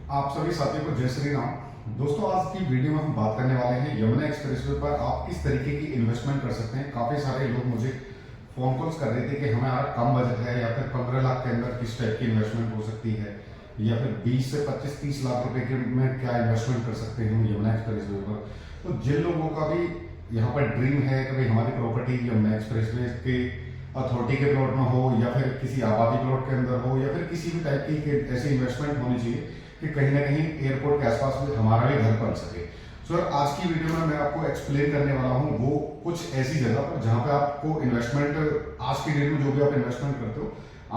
आप सभी साथियों को जय श्री राम। दोस्तों, आज की वीडियो में हम बात करने वाले हैं यमुना एक्सप्रेसवे पर आप किस तरीके की इन्वेस्टमेंट कर सकते हैं। काफ़ी सारे लोग मुझे फ़ोन कॉल्स कर रहे थे कि हमारा कम बजट है या फिर 15 लाख के अंदर किस टाइप की इन्वेस्टमेंट हो सकती है, या फिर 20 से 25-30 लाख रुपए के में क्या इन्वेस्टमेंट कर सकते हैं यमुना एक्सप्रेसवे पर। तो जिन लोगों का भी यहाँ पर ड्रीम है कि भाई हमारी प्रॉपर्टी यमुना एक्सप्रेसवे के अथॉरिटी के प्लॉट में हो, या फिर किसी आबादी प्लॉट के अंदर हो, या फिर किसी भी टाइप की ऐसी इन्वेस्टमेंट होनी चाहिए कि कहीं ना कहीं एयरपोर्ट के आसपास में हमारा भी घर बन सके। सर, आज की वीडियो में मैं आपको एक्सप्लेन करने वाला हूँ वो कुछ ऐसी जगह पर जहाँ पे आपको इन्वेस्टमेंट आज की डेट में जो भी आप इन्वेस्टमेंट करते हो,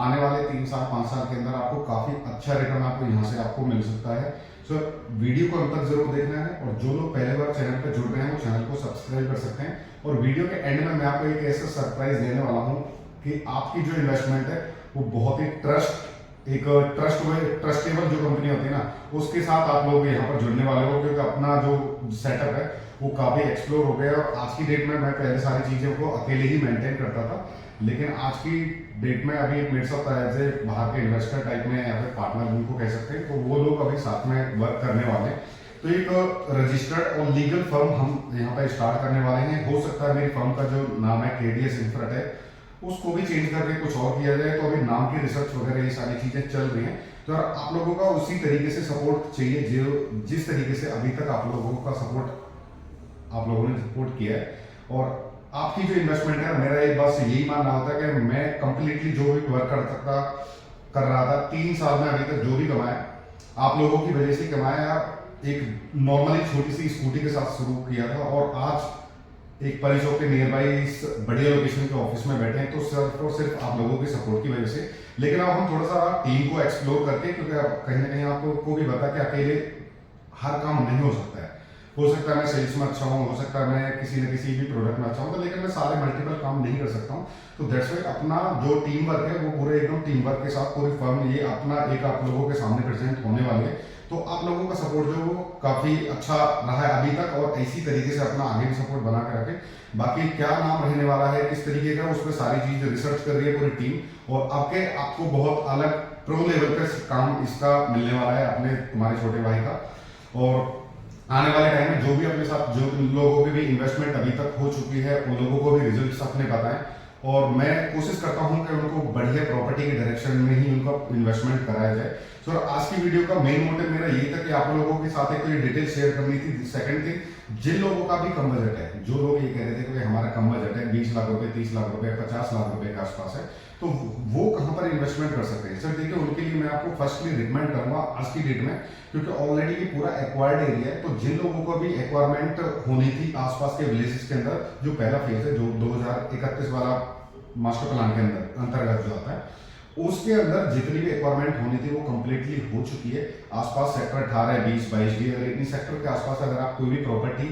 आने वाले 3 साल 5 साल के अंदर आपको काफी अच्छा रिटर्न आपको यहाँ से आपको मिल सकता है। सर, वीडियो को अंत तक जरूर देखना है, और जो लोग पहले बार चैनल पर जुड़ रहे हैं वो चैनल को सब्सक्राइब कर सकते हैं। और वीडियो के एंड में मैं आपको एक ऐसा सरप्राइज देने वाला हूँ कि आपकी जो इन्वेस्टमेंट है वो बहुत ही ट्रस्टेबल जो कंपनी होती है ना, उसके साथ आप लोग यहाँ पर जुड़ने वाले हो, क्योंकि अपना जो सेटअप है वो काफी एक्सप्लोर हो गया। और आज की डेट में मैं पहले सारी चीजों को अकेले ही मेंटेन करता था, लेकिन आज की डेट में अभी मेरे साथ एज ए बाहर के इन्वेस्टर टाइप में या फिर पार्टनर जिनको कह सकते हैं, तो वो लोग अभी साथ में वर्क करने वाले हैं। तो एक रजिस्टर्ड और लीगल फर्म हम यहाँ पे स्टार्ट करने वाले हैं। हो सकता है मेरी फर्म का जो नाम है केडीएस इंफ्राट है, उसको भी चेंज करके कुछ और किया जाए। तो अभी नाम की रिसर्च वगैरह ये सारी चीजें चल रही हैं। तो आप लोगों का उसी तरीके से सपोर्ट चाहिए जो जिस तरीके से अभी तक आप लोगों का सपोर्ट आप लोगों ने सपोर्ट किया है। और आपकी जो इन्वेस्टमेंट है, मेरा एक बस यही मानना होता है कि मैं कंप्लीटली जो भी वर्क कर रहा था 3 साल में अभी तक जो भी कमाया आप लोगों की वजह से कमाया। एक नॉर्मली छोटी सी स्कूटी के साथ शुरू किया था, और आज एक परिसर के नियर बाई इस बढ़िया लोकेशन के ऑफिस में बैठे हैं, तो सिर्फ और सिर्फ आप लोगों की सपोर्ट की वजह से। लेकिन अब हम थोड़ा सा टीम को एक्सप्लोर करके, क्योंकि अब कहीं ना कहीं आपको भी पता कि अकेले हर काम नहीं हो सकता है। हो सकता है मैं सेल्स में अच्छा हूँ, हो सकता है मैं किसी न किसी भी प्रोडक्ट में अच्छा हूँ, तो लेकिन मैं सारे मल्टीपल काम नहीं कर सकता हूँ। तो दैट्स वाई अपना जो टीम वर्क है वो पूरे एकदम टीम वर्क के साथ पूरी फर्म ये अपना एक आप लोगों के सामने प्रेजेंट होने वाली है। तो आप लोगों का सपोर्ट जो वो काफी अच्छा रहा है अभी तक, और इसी तरीके से अपना आगे भी सपोर्ट बना के रखें। बाकी क्या नाम रहने वाला है, किस तरीके का, उस पर सारी चीज रिसर्च कर रही है पूरी टीम, और आपको बहुत अलग प्रो लेवल पे काम इसका मिलने वाला है अपने तुम्हारे छोटे भाई का। और आने वाले टाइम में जो भी अपने साथ जो लोगों की भी इन्वेस्टमेंट अभी तक हो चुकी है उन लोगों को भी रिजल्ट्स अपने बताएं, और मैं कोशिश करता हूं कि उनको बढ़िया प्रॉपर्टी के डायरेक्शन में ही उनका इन्वेस्टमेंट कराया जाए। सो आज की वीडियो का मेन मोटिव मेरा यही था कि आप लोगों के साथ एक तो ये डिटेल शेयर करनी थी। सेकंड थिंग, जिन लोगों का भी कम बजट है, जो लोग ये कह रहे थे कि हमारा कम बजट है 20 लाख रुपए, 30 लाख रुपए, 50 लाख रुपए के आसपास है, तो वो कहां पर इन्वेस्टमेंट कर सकते हैं। सर देखिए, उनके लिए मैं आपको फर्स्टली रिकमेंड करूंगा आज की डेट में, क्योंकि ऑलरेडी ये पूरा एक्वायर्ड एरिया है। तो जिन लोगों को भी एक्वायरमेंट होनी थी आसपास के विलेजेस के अंदर, जो पहला फेज है जो 2031 वाला मास्टर प्लान के अंतर्गत जो आता है, उसके अंदर जितनी भी एक्वायरमेंट होनी थी वो कंप्लीटली हो चुकी है। आसपास सेक्टर 18, 20, 22 डी, अगर इन सेक्टर के आसपास अगर आप कोई भी प्रॉपर्टी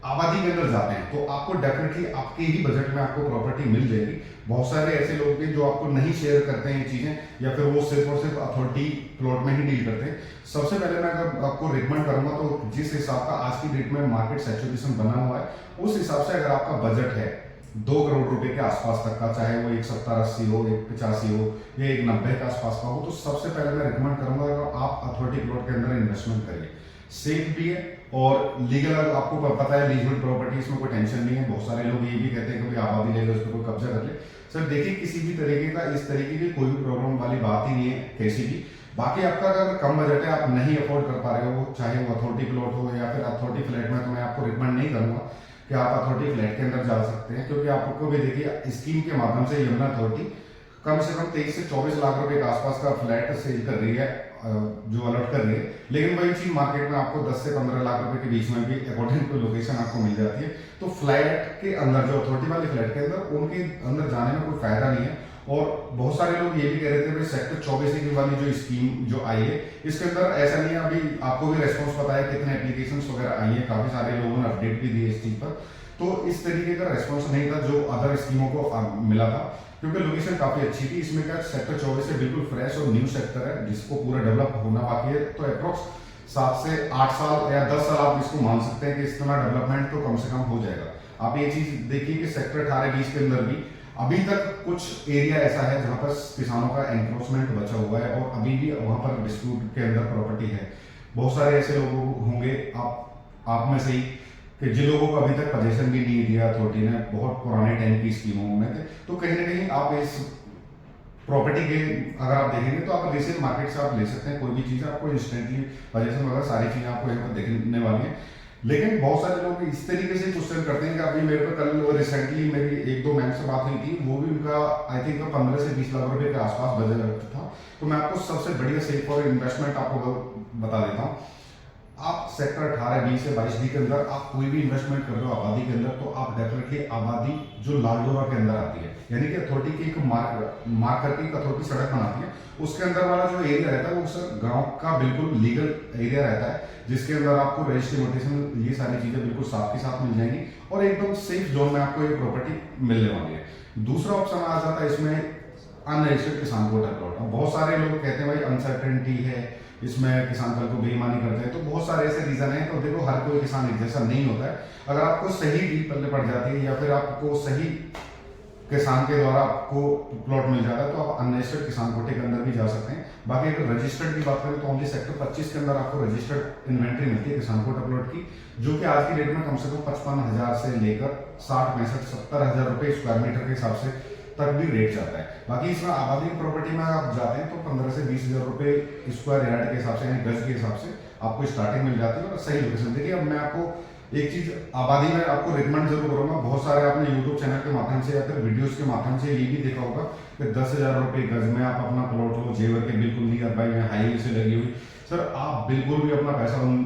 आबादी के अंदर जाते हैं तो आपको डेफिनेटली आपके ही बजट में आपको प्रॉपर्टी मिल जाएगी। बहुत सारे ऐसे लोग हैं जो आपको नहीं शेयर करते हैं ये चीजें, या फिर वो सिर्फ और सिर्फ अथॉरिटी प्लॉट में ही डील करते हैं। सबसे पहले मैं अगर आपको रिकमेंड करूंगा तो जिस हिसाब का आज की डेट में मार्केट सैचुरेशन बना हुआ है, उस हिसाब से अगर आपका बजट है 2 करोड़ रुपए के आसपास तक का, चाहे वो 170-80 हो, 185 हो, या 190 के आसपास का हो, तो सबसे पहले मैं रिकमेंड करूंगा कि आप अथॉरिटी प्लॉट के अंदर इन्वेस्टमेंट करिए। सेफ भी है और लीगल, आपको पता है लीगल प्रॉपर्टी, इसमें कोई टेंशन नहीं है। बहुत सारे लोग ये भी कहते हैं कि आबादी ले लो, उस पर कोई कब्जा कर ले। सर देखिए, किसी भी तरीके का इस तरीके की कोई भी प्रॉब्लम वाली बात ही नहीं है कैसी भी। बाकी आपका अगर कम बजट है, आप नहीं अफोर्ड कर पा रहे हो, चाहे वो अथॉरिटी प्लॉट हो या फिर अथॉरिटी फ्लैट में, तो मैं आपको रिकमेंड नहीं करूंगा कि आप अथॉरिटी फ्लैट के अंदर जा सकते हैं, क्योंकि आपको भी देखिए स्कीम के माध्यम से यमुना अथॉरिटी कम से कम 23 से 24 लाख रुपए के आसपास का फ्लैट सेल कर रही है, जो अलर्ट कर रही है। लेकिन वही चीज मार्केट में आपको 10 से 15 लाख रुपए के बीच में भी अकॉर्डिंग टू लोकेशन आपको मिल जाती है। तो फ्लैट के अंदर, जो अथॉरिटी वाले फ्लैट के अंदर, उनके अंदर जाने में कोई फायदा नहीं है। और बहुत सारे लोग ये भी कह रहे थे भाई सेक्टर 24 वाली जो स्कीम जो आई है, इसके अंदर ऐसा नहीं है। अभी आपको भी रेस्पॉन्स पता है कितने एप्लीकेशन वगैरह आई है, काफी सारे लोगों ने अपडेट भी दिए इस चीज पर। तो इस तरीके का रेस्पॉन्स नहीं था जो अदर स्कीमों को मिला था, क्योंकि लोकेशन काफी अच्छी थी। इसमें क्या सेक्टर 24 से बिल्कुल फ्रेश और न्यू सेक्टर है जिसको पूरा डेवलप होना बाकी है। तो अप्रोक्स 7 से 8 साल या 10 साल आप इसको मान सकते हैं कि इतना डेवलपमेंट तो कम से कम हो जाएगा। आप ये चीज देखिए कि सेक्टर 18-20 के अंदर भी अभी तक कुछ एरिया ऐसा है जहां पर किसानों का एनक्रोचमेंट बचा हुआ है, और अभी भी वहां पर डिस्प्यूट के अंदर प्रॉपर्टी है। बहुत सारे ऐसे लोग होंगे आप में से ही कि जिन लोगों को अभी तक पोजीशन भी नहीं दिया अथॉरिटी ने, बहुत पुराने टाइम की स्कीमों में थे, तो कहीं ना कहीं आप इस प्रॉपर्टी के अगर आप देखेंगे तो आप रीसेल मार्केट से आप ले सकते हैं कोई भी चीज़, आपको इंस्टेंटली पोजीशन वगैरह सारी चीज़ें आपको यहाँ पर देखने वाली हैं। लेकिन बहुत सारे लोग इस तरीके से क्वेश्चन करते हैं कि अभी मेरे को कल रिसेंटली मेरी एक दो मैम से बात हुई थी, वो भी उनका आई थिंक 15 से 20 लाख रुपए के आसपास बजट था। तो मैं आपको सबसे बढ़िया सेफ और इन्वेस्टमेंट आपको बता देता हूँ। आप सेक्टर 18, 20 से 22 के अंदर आप कोई भी इन्वेस्टमेंट कर रहे हो आबादी के अंदर, तो आप डेफिनेटली आबादी जो लालडोरा के अंदर आती है, यानी कि अथॉरिटी की एक मार्क करके अथॉरिटी सड़क बनाती है, उसके अंदर वाला जो एरिया रहता है वो सर गांव का बिल्कुल लीगल एरिया रहता है, जिसके अंदर आपको रजिस्ट्री नोटिस ये सारी चीजें बिल्कुल साथ के साथ मिल जाएंगी और एकदम सेफ जोन में आपको ये प्रॉपर्टी मिलने वाली है। दूसरा ऑप्शन आ जाता है इसमें अनरजिस्टर्ड किसान कोटा प्लॉट। बहुत सारे लोग कहते हैं भाई अनसर्टेनिटी है इसमें, किसान कल को बेईमानी करते हैं, तो बहुत सारे ऐसे रीजन हैं। तो देखो हर कोई किसान एक जैसा नहीं होता है। अगर आपको सही डील पल्ले पड़ जाती है या फिर आपको सही किसान के द्वारा आपको प्लॉट मिल जाता है तो आप अनरजिस्टर्ड किसान कोटे के अंदर भी जा सकते हैं। बाकी अगर रजिस्टर्ड की बात करें तो ओनली सेक्टर 25 के अंदर आपको रजिस्टर्ड इन्वेंट्री मिलती है किसान कोटा प्लॉट की, जो कि आज की डेट में कम से कम 55,000 से लेकर 60, 65, 70,000 रुपए स्क्वायर मीटर के हिसाब से तक भी रेट जाता है। बाकी इसमें आबादी की प्रॉपर्टी में आप जाते हैं तो 15 से 20,000 रुपए स्क्वायर यार्ड के हिसाब से यानी गज के हिसाब से आपको स्टार्टिंग मिल जाती है और सही लोकेशन। देखिए अब मैं आपको एक चीज आबादी में आपको रिकमेंड जरूर करूंगा। बहुत सारे आपने यूट्यूब चैनल के माध्यम से या फिर वीडियोस के माध्यम से ये भी देखा होगा कि 10,000 रुपए गज में आप अपना प्लॉट लो जेवर के बिल्कुल नियर बाई में हाईवे से लगी हुई। सर आप बिल्कुल भी अपना पैसा उन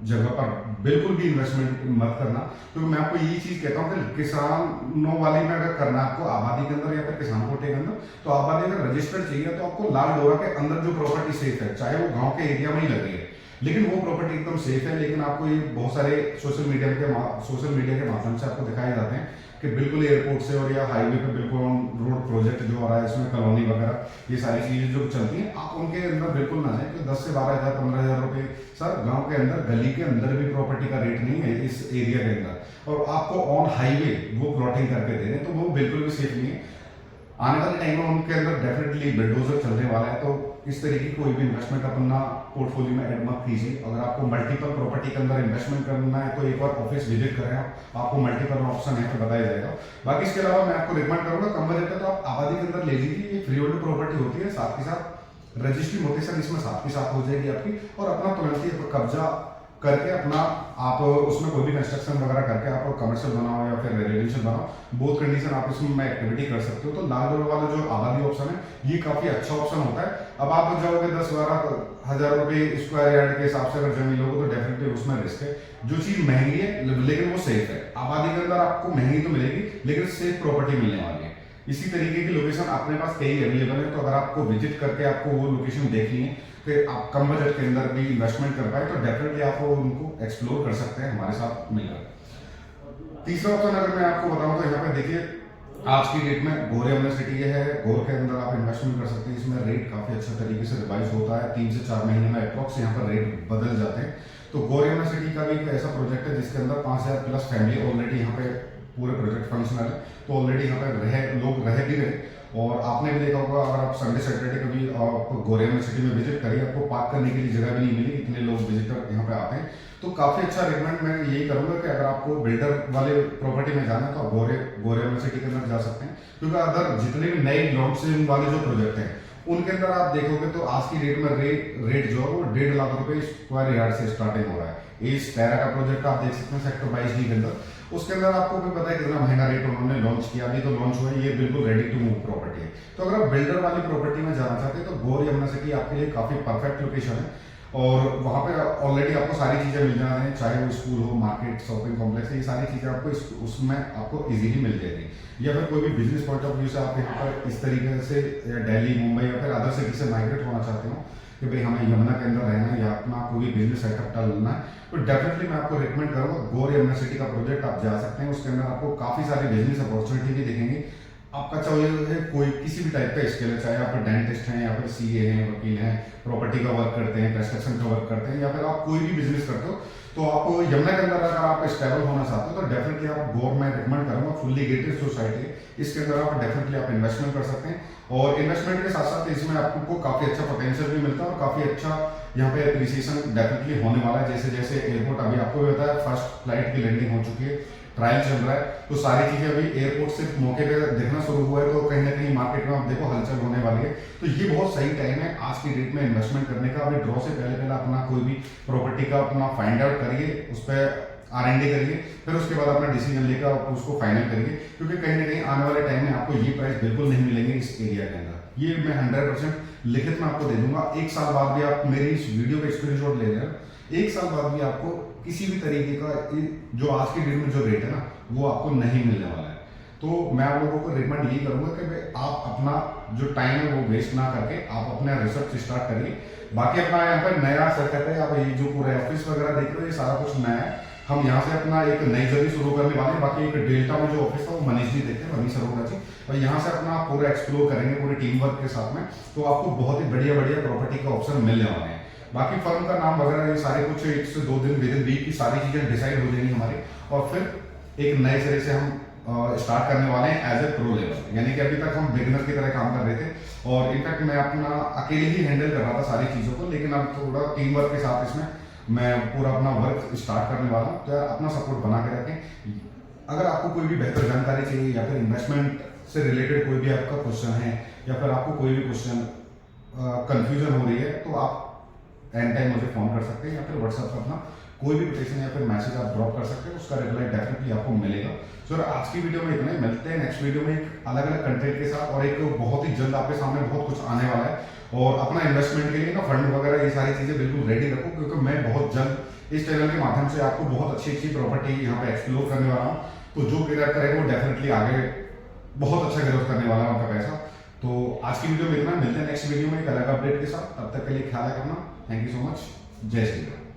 जगह पर बिल्कुल भी इन्वेस्टमेंट मत करना, क्योंकि मैं आपको यही चीज कहता हूँ कि किसानों वाली में अगर करना है आपको आबादी के अंदर या फिर किसान कोटे के अंदर, तो आबादी अगर रजिस्टर्ड चाहिए तो आपको लाल डोरा के अंदर जो प्रॉपर्टी सेफ है, चाहे वो गांव के एरिया में ही लग रही है, लेकिन वो प्रॉपर्टी एकदम सेफ है। लेकिन आपको ये बहुत सारे सोशल मीडिया के माध्यम से आपको दिखाए जाते हैं कि बिल्कुल एयरपोर्ट से और या हाईवे पे बिल्कुल रोड प्रोजेक्ट जो आ रहा है इसमें कॉलोनी वगैरह ये सारी चीजें जो चलती हैं, आप उनके अंदर बिल्कुल ना जाए। कि 10 से 12,000, 15,000 रुपए सर गांव के अंदर गली के अंदर भी प्रॉपर्टी का रेट नहीं है इस एरिया के अंदर, और आपको ऑन हाईवे वो प्लॉटिंग करके दे रहे हैं, तो वो बिल्कुल भी सेफ नहीं है। आने वाले टाइम में उनके अंदर डेफिनेटली बिल्डोजर चलने वाला है, तो इस तरीके की कोई भी इन्वेस्टमेंट अपना पोर्टफोलियो में ऐड मत कीजिए। अगर आपको मल्टीपल प्रॉपर्टी के अंदर इन्वेस्टमेंट करना है तो एक बार ऑफिस विजिट करें, आपको मल्टीपल ऑप्शन है तो बताया जाएगा। बाकी इसके अलावा मैं आपको रिकमेंड करूंगा कम बजट है तो आप आबादी के अंदर ले लीजिए। ये फ्री होल्ड प्रॉपर्टी होती है, साथ के साथ रजिस्ट्री नोटिस इसमें साथ के साथ हो जाएगी आपकी, और अपना तुरंत ही कब्जा करके अपना आप उसमें कोई भी कंस्ट्रक्शन वगैरह करके आप कमर्शियल बनाओ या फिर रेजिडेंशियल बनाओ, बोथ कंडीशन आप इसमें एक्टिविटी कर सकते हो। तो लाल डोर वाला जो आबादी ऑप्शन है ये काफी अच्छा ऑप्शन होता है। अब आप जाओगे 10-12 रुपए स्क्वायर यार्ड के हिसाब से अगर जमीन लोगे तो डेफिनेटली उसमें रिस्क है। जो चीज महंगी है लेकिन वो सेफ है, आबादी के अंदर आपको महंगी तो मिलेगी लेकिन सेफ प्रॉपर्टी मिलने वाली है। इसी तरीके की लोकेशन अपने पास कई अवेलेबल है, तो अगर आपको विजिट करके आपको वो लोकेशन देखनी है कि आप कम बजट के अंदर भी इन्वेस्टमेंट कर पाए तो डेफिनेटली आप उनको एक्सप्लोर कर सकते हैं हमारे साथ मिलकर। तीसरा ऑप्शन अगर मैं आपको बताऊं तो यहाँ पे देखिए आज की डेट में गोरे अमला सिटी है, गोर के अंदर आप इन्वेस्टमेंट कर सकते हैं। इसमें रेट काफी अच्छा तरीके से रिवाइज होता है, 3 से 4 महीने में अप्रॉक्स यहाँ पर रेट बदल जाते हैं। तो गोरे अमला सिटी का भी एक ऐसा प्रोजेक्ट है जिसके अंदर 5,000 प्लस फैमिली ऑलरेडी यहाँ पे पूरे प्रोजेक्ट फंक्शनल है, तो ऑलरेडी यहाँ पे लोग रह भी रहे। और आपने भी देखा होगा अगर आप संडे सैटरडे कभी आप गोरेमल सिटी में विजिट करिए, आपको पार्क करने के लिए जगह भी नहीं मिली, इतने लोग विजिटर यहाँ पे आते हैं। तो काफी अच्छा रिकमेंड मैं यही करूंगा कि अगर आपको बिल्डर वाले प्रॉपर्टी में जाना है तो आप गोरेमल सिटी के अंदर जा सकते हैं, क्योंकि अगर जितने भी नए लॉन्चिंग वाले जो प्रोजेक्ट हैं उनके अंदर आप देखोगे तो आज की डेट में रेट जो है वो 1.5 लाख रुपए स्क्वायर यार्ड से स्टार्टिंग हो रहा है। इस पैरा का प्रोजेक्ट आप देख सकते हैं सेक्टर 22D के अंदर, उसके अंदर आपको भी पता है कितना महंगा रेट उन्होंने लॉन्च किया, अभी तो लॉन्च हुआ है, ये बिल्कुल रेडी टू मूव प्रॉपर्टी है। तो अगर आप बिल्डर वाली प्रॉपर्टी में जाना चाहते हैं तो गोर यमुना सिटी आपके लिए काफी परफेक्ट लोकेशन है, और वहां पे ऑलरेडी आपको सारी चीजें मिल जा रही हैं, चाहे वो स्कूल हो, मार्केट, शॉपिंग कॉम्प्लेक्स, ये सारी चीजें आपको उसमें आपको इजीली मिल जाएगी। या फिर कोई भी बिजनेस पॉइंट ऑफ व्यू से आप यहाँ पर इस तरीके से दिल्ली, मुंबई या फिर अदर सिटी से माइग्रेट होना चाहते हो कि भाई हमें यमुना के अंदर रहना है या अपना कोई भी बिजनेस सेटअप डालना है, तो डेफिनेटली मैं आपको रिकमेंड करूंगा गोर यमुना सिटी का प्रोजेक्ट आप जा सकते हैं। उसके अंदर आपको काफी सारी बिजनेस अपॉर्चुनिटी भी दिखेंगी। आपका चाहे कोई किसी भी टाइप का स्किल है, चाहे आप डेंटिस्ट हैं या फिर सीए हैं, वकील हैं, प्रॉपर्टी का वर्क करते हैं, कंस्ट्रक्शन का वर्क करते हैं, या फिर आप कोई भी बिजनेस करते हो, तो आप यमुना के अंदर अगर आप स्टेबल होना चाहते हो तो डेफिनेटली आप गोर में रिकमेंड करूंगा। फुल्ली गेटेड सोसाइटी है, इसके अंदर आप डेफिनेटली आप इन्वेस्टमेंट कर सकते हैं, और इन्वेस्टमेंट के साथ साथ इसमें आपको काफी अच्छा पोटेंशियल भी मिलता है और काफी अच्छा यहाँ पे एप्रिसिएशन डेफिनेटली होने वाला है। जैसे जैसे एयरपोर्ट अभी आपको भी पता है फर्स्ट फ्लाइट की लैंडिंग हो चुकी है, ट्रायल चल रहा है, तो सारी चीजें अभी एयरपोर्ट से मौके पे देखना शुरू हुआ है, तो कहीं ना कहीं मार्केट में आप देखो हलचल होने वाली है। तो ये बहुत सही टाइम है आज की डेट में इन्वेस्टमेंट करने का। अभी ड्रॉ से पहले पहले अपना कोई भी प्रॉपर्टी का अपना फाइंड आउट करिए, उस पर R&D करिए, फिर उसके बाद अपना डिसीजन लेकर आप उसको फाइनल करिए, क्योंकि कहीं ना कहीं आने वाले टाइम में आपको ये प्राइस बिल्कुल नहीं मिलेंगे इस एरिया के अंदर। ये मैं 100% लिखित में आपको दे दूंगा। एक साल बाद भी आप मेरी इस वीडियो का स्क्रीनशॉट ले रहे हैं, एक साल बाद भी आपको किसी भी तरीके का जो आज की डेट में जो रेट है ना वो आपको नहीं मिलने वाला है। तो मैं आप लोगों को रिकमेंड यही करूंगा कि भाई आप अपना जो टाइम है वो वेस्ट ना करके आप अपना रिसर्च स्टार्ट करिए। बाकी अपना यहाँ पर नया सेटअप है, आप ये जो पूरे ऑफिस वगैरह देख रहे हो ये सारा कुछ नया है। हम यहाँ से अपना एक नई जर्नी शुरू करने वाले हैं। बाकी एक डेल्टा में जो ऑफिस था वो मनीष जी देखते हैं, मनीष अरोड़ा जी, और यहाँ से अपना पूरा एक्सप्लोर करेंगे पूरे टीम वर्क के साथ में, तो आपको बहुत ही बढ़िया बढ़िया प्रॉपर्टी का ऑप्शन मिलने वाले हैं। बाकी फर्म का नाम वगैरह ये सारे कुछ 1 से 2 दिन विद इन वीक की सारी चीजें डिसाइड हो जाएंगी हमारी, और फिर एक नए सिरे से हम स्टार्ट करने वाले हैं एज ए प्रो लेवल। यानी कि अभी तक हम बिगिनर की तरह काम कर रहे थे, और इनफैक्ट मैं अपना अकेले ही हैंडल कर रहा था सारी चीजों को, लेकिन अब थोड़ा टीम वर्क के साथ इसमें मैं पूरा अपना वर्क स्टार्ट करने वाला हूँ। तो यार अपना सपोर्ट बना के रखें। अगर आपको कोई भी बेहतर जानकारी चाहिए या फिर इन्वेस्टमेंट से रिलेटेड कोई भी आपका क्वेश्चन है, या फिर आपको कोई भी क्वेश्चन कंफ्यूजन हो रही है, तो आप एन टाइम मुझे फोन कर सकते हैं, या फिर व्हाट्सएप पर अपना कोई भी कोटेशन या फिर मैसेज आप ड्रॉप कर सकते हैं, उसका रिप्लाई डेफिनेटली आपको मिलेगा। सर आज की वीडियो में इतना ही, मिलते हैं नेक्स्ट वीडियो में एक अलग अलग कंटेंट के साथ, और एक बहुत ही जल्द आपके सामने बहुत कुछ आने वाला है। और अपना इन्वेस्टमेंट के लिए ना फंड वगैरह ये सारी चीजें बिल्कुल रेडी रखो, क्योंकि मैं बहुत जल्द इस चैनल के माध्यम से आपको बहुत अच्छी अच्छी प्रॉपर्टी यहाँ पे एक्सप्लोर करने वाला हूँ। तो जो ग्रोथ करेगा वो डेफिनेटली आगे बहुत अच्छा ग्रोथ करने वाला है उनका पैसा। तो आज की वीडियो में इतना, मिलते हैं नेक्स्ट वीडियो में एक अलग अपडेट के साथ। तब तक के लिए ख्याल रखना। Thank you so much. जय श्री राम।